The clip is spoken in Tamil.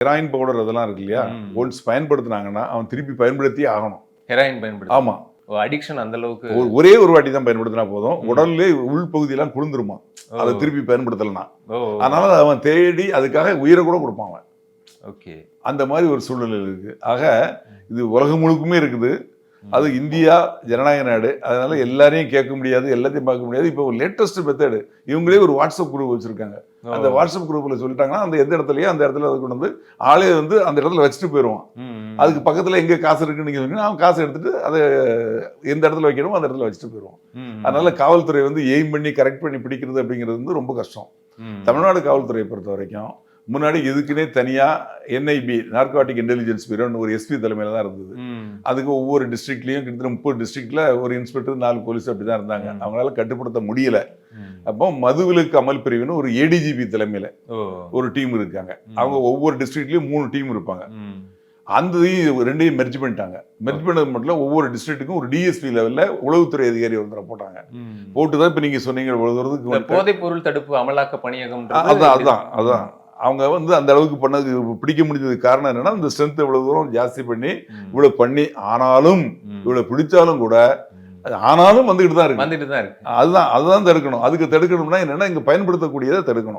ஹெராயின் பவுடர் அதெல்லாம் இருக்கு இல்லையா, ஒன்ஸ் பயன்படுத்தினாங்கன்னா அவன் திருப்பி பயன்படுத்தியே ஆகணும். ஹெராயின் பயன்படுத்தி ஆமா, அடிக்ஷன் அந்த அளவுக்கு ஒரே ஒரு வாட்டி தான் பயன்படுத்தினா போதும், உடல்லே உள்பகுதியெல்லாம் குளிர்ந்துருமா அதை திருப்பி பயன்படுத்தலைன்னா. அதனால அவன் தேடி அதுக்காக உயிரை கூட கொடுப்பான் அவன். ஓகே, அந்த மாதிரி ஒரு சூழ்நிலை இருக்கு. ஆக இது உலகம் முழுக்குமே இருக்குது. அது இந்தியா ஜனநாயக நாடு, அதனால எல்லாரையும் கேட்க முடியாது, எல்லாத்தையும் பார்க்க முடியாது. இப்போ ஒரு லேட்டஸ்ட் மெத்தடு, இவங்களே ஒரு வாட்ஸ்அப் குரூப் வச்சிருக்காங்க. அந்த வாட்ஸ்அப் குரூப்ல சொல்லிட்டாங்கன்னா அந்த எந்த இடத்துலயோ அந்த இடத்துல அதை கொண்டு வந்து ஆளே வந்து அந்த இடத்துல வச்சுட்டு போயிடுவான். அதுக்கு பக்கத்துல எங்க காசு இருக்குன்னு நீங்க சொன்னீங்கன்னா அவன் காசு எடுத்துட்டு அதை எந்த இடத்துல வைக்கணுமோ அந்த இடத்துல வச்சுட்டு போயிடுவான். அதனால காவல்துறை வந்து எய்ம் பண்ணி கரெக்ட் பண்ணி பிடிக்கிறது அப்படிங்கிறது வந்து ரொம்ப கஷ்டம். தமிழ்நாடு காவல்துறையை பொறுத்த வரைக்கும் முன்னாடி இதுக்குன்னே தனியா NIB, நார்கோட்டிக் இன்டெலிஜென்ஸ் பியூரோன்னு ஒரு SP தலைமையில தான் இருந்தது. அதுக்கு ஒவ்வொரு டிஸ்ட்ரிக்ட்லயும் கிட்டத்தட்ட 30 டிஸ்ட்ரிக்ட்ல ஒரு இன்ஸ்பெக்டர் 4 போலீஸ் அப்படிதான் இருந்தாங்க. அவங்களால கட்டுப்படுத்த முடியல. அப்போ மதுவிலக்கு அமல் பிரிவுன்னு ஒரு ADGP தலைமையில ஒரு டீம் இருக்காங்க. அவங்க ஒவ்வொரு டிஸ்ட்ரிக்ட்லயும் 3 டீம் இருப்பாங்க. அந்த ரெண்டையும் மெர்ஜ் பண்ணிட்டாங்க. மெர்ஜ் பண்ணது மட்டும் ஒவ்வொரு டிஸ்ட்ரிக்ட்டுக்கும் ஒரு DSP லெவல்ல உளவுத்துறை அதிகாரி ஒருத்தரை போட்டாங்க. போட்டுதான் இப்ப நீங்க சொன்னீங்க போதைப் பொருள் தடுப்பு அமலாக்க பணியகம். அதான் அவங்க வந்து அந்த அளவுக்கு பண்ணது பிடிக்க முடிஞ்சதுக்கு காரணம் என்னன்னா இந்த ஸ்ட்ரென்த் இவ்வளவு தூரம் ஜாஸ்தி பண்ணி இவ்வளவு பண்ணி ஆனாலும் இவ்வளவு பிடிச்சாலும் கூட ஆனாலும் வந்துகிட்டு தான் இருக்கு. அதுதான் தடுக்கணும். அதுக்கு தடுக்கணும்னா என்னன்னா இங்க பயன்படுத்தக்கூடியதை தடுக்கணும்.